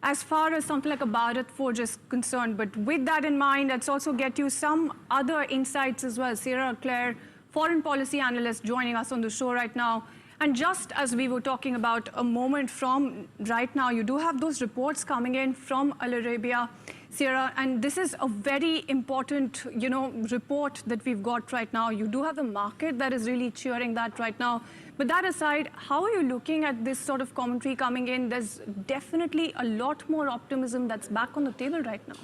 as far as something like a Bharat Forge is concerned. But with that in mind, let's also get you some other insights as well. Sarah Claire, foreign policy analyst, joining us on the show right now. And just as we were talking about a moment from right now, you do have those reports coming in from Al Arabia, Sierra, and this is a very important, report that we've got right now. You do have the market that is really cheering that right now. But that aside, how are you looking at this sort of commentary coming in? There's definitely a lot more optimism that's back on the table right now.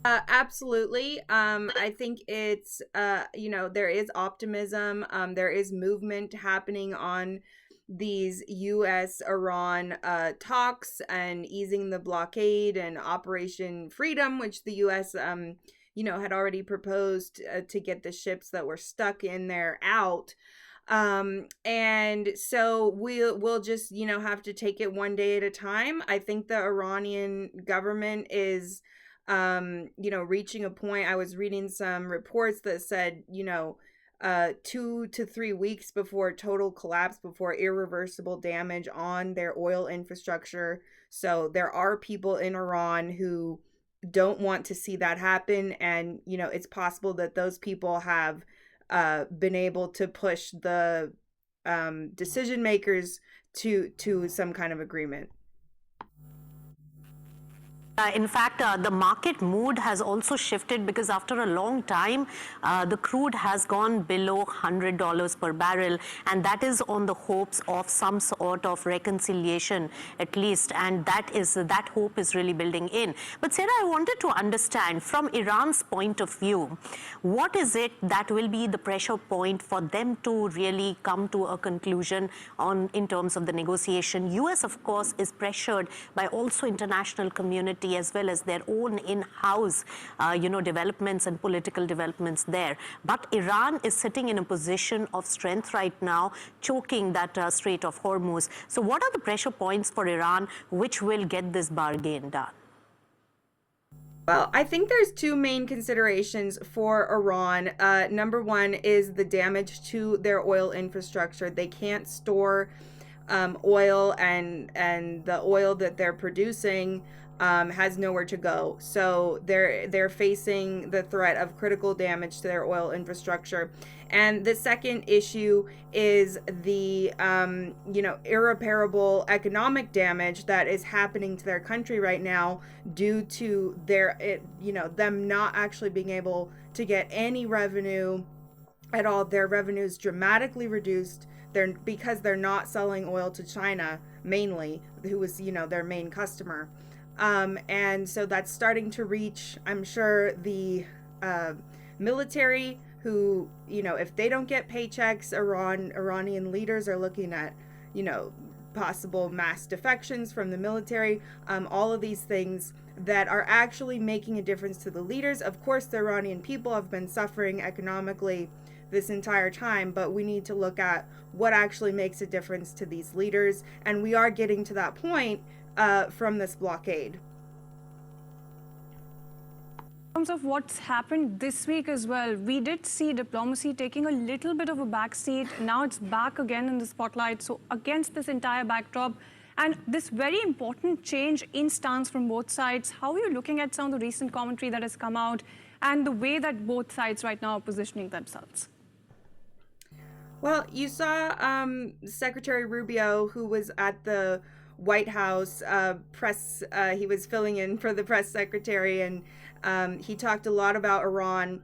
Absolutely. I think it's, there is optimism. There is movement happening on these U.S.-Iran talks and easing the blockade and Operation Freedom, which the U.S., had already proposed to get the ships that were stuck in there out. And so we'll just, have to take it one day at a time. I think the Iranian government is reaching a point. I was reading some reports that said, 2 to 3 weeks before total collapse, before irreversible damage on their oil infrastructure. So there are people in Iran who don't want to see that happen. And, it's possible that those people have been able to push the decision makers to some kind of agreement. In fact, the market mood has also shifted because after a long time, the crude has gone below $100 per barrel, and that is on the hopes of some sort of reconciliation, at least, and that hope is really building in. But Sarah, I wanted to understand from Iran's point of view, what is it that will be the pressure point for them to really come to a conclusion in terms of the negotiation? US, of course, is pressured by also international community as well as their own in-house, developments and political developments there. But Iran is sitting in a position of strength right now, choking that Strait of Hormuz. So what are the pressure points for Iran which will get this bargain done? Well, I think there's two main considerations for Iran. Number one is the damage to their oil infrastructure. They can't store oil, and the oil that they're producing has nowhere to go. So they're facing the threat of critical damage to their oil infrastructure. And the second issue is the irreparable economic damage that is happening to their country right now due to them not actually being able to get any revenue at all. Their revenue is dramatically reduced. Because they're not selling oil to China mainly, who was their main customer. And so that's starting to reach, I'm sure, the military, who, if they don't get paychecks, Iranian leaders are looking at, possible mass defections from the military, all of these things that are actually making a difference to the leaders. Of course, the Iranian people have been suffering economically this entire time, but we need to look at what actually makes a difference to these leaders. And we are getting to that point from this blockade. In terms of what's happened this week as well, we did see diplomacy taking a little bit of a backseat. Now it's back again in the spotlight. So against this entire backdrop and this very important change in stance from both sides, how are you looking at some of the recent commentary that has come out and the way that both sides right now are positioning themselves? Well, you saw Secretary Rubio, who was at the White House press, he was filling in for the press secretary, and he talked a lot about Iran.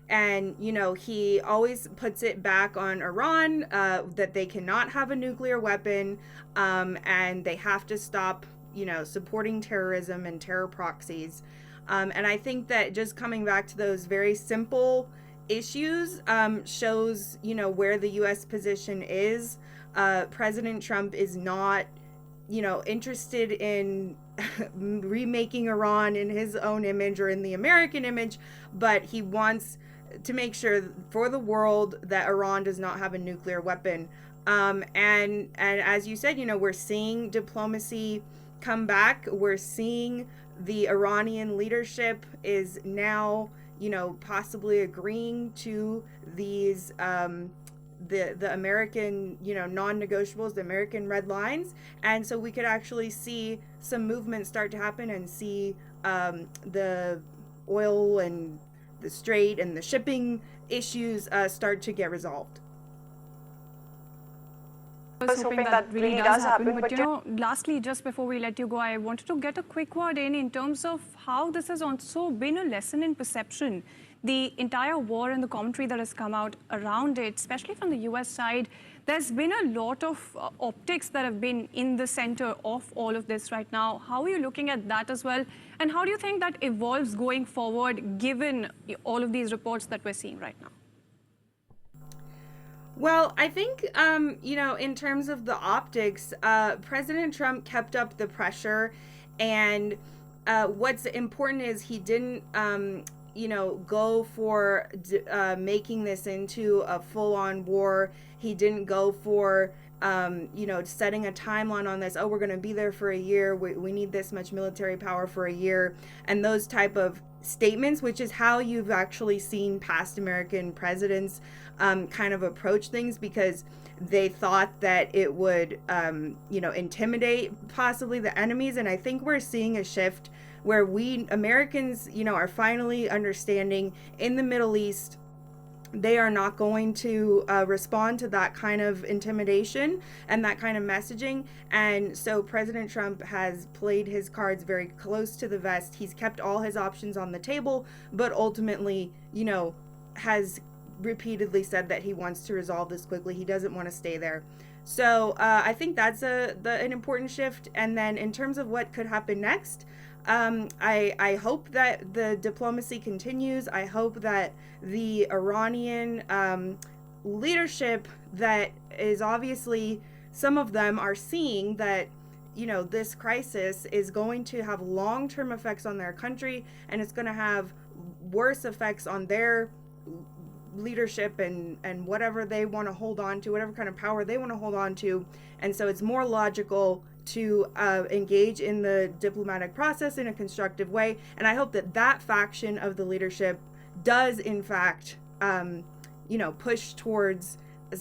And, he always puts it back on Iran, that they cannot have a nuclear weapon, and they have to stop, supporting terrorism and terror proxies. And I think that just coming back to those very simple issues shows, where the U.S. position is. President Trump is not, interested in remaking Iran in his own image or in the American image, but he wants to make sure for the world that Iran does not have a nuclear weapon. And as you said, we're seeing diplomacy come back. We're seeing the Iranian leadership is now, possibly agreeing to these the American, non-negotiables, the American red lines. And so we could actually see some movement start to happen and see the oil and the strait and the shipping issues start to get resolved. I was hoping that really does happen. But lastly, just before we let you go, I wanted to get a quick word in terms of how this has also been a lesson in perception. The entire war and the commentary that has come out around it, especially from the US side, there's been a lot of optics that have been in the center of all of this right now. How are you looking at that as well? And how do you think that evolves going forward, given all of these reports that we're seeing right now? Well, I think, in terms of the optics, President Trump kept up the pressure. And what's important is he didn't, go for making this into a full-on war. He didn't go for, setting a timeline on this. Oh, we're going to be there for a year. We need this much military power for a year. And those type of statements, which is how you've actually seen past American presidents kind of approach things, because they thought that it would, intimidate possibly the enemies. And I think we're seeing a shift where we Americans, are finally understanding in the Middle East, they are not going to respond to that kind of intimidation and that kind of messaging. And so President Trump has played his cards very close to the vest. He's kept all his options on the table, but ultimately, has repeatedly said that he wants to resolve this quickly. He doesn't want to stay there. So I think that's an important shift. And then in terms of what could happen next, I hope that the diplomacy continues. I hope that the Iranian leadership that is obviously, some of them are seeing that, this crisis is going to have long-term effects on their country, and it's going to have worse effects on their leadership and whatever they want to hold on to, whatever kind of power they want to hold on to. And so it's more logical to engage in the diplomatic process in a constructive way. And I hope that that faction of the leadership does, in fact, push towards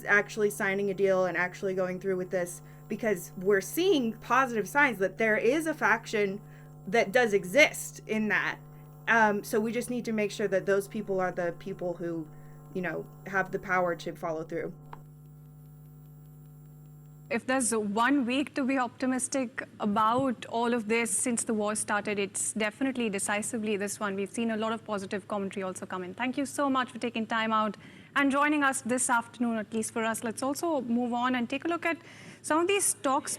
actually signing a deal and actually going through with this, because we're seeing positive signs that there is a faction that does exist in that. So we just need to make sure that those people are the people who, have the power to follow through. If there's 1 week to be optimistic about all of this since the war started, it's definitely decisively this one. We've seen a lot of positive commentary also come in. Thank you so much for taking time out and joining us this afternoon, at least for us. Let's also move on and take a look at some of these stocks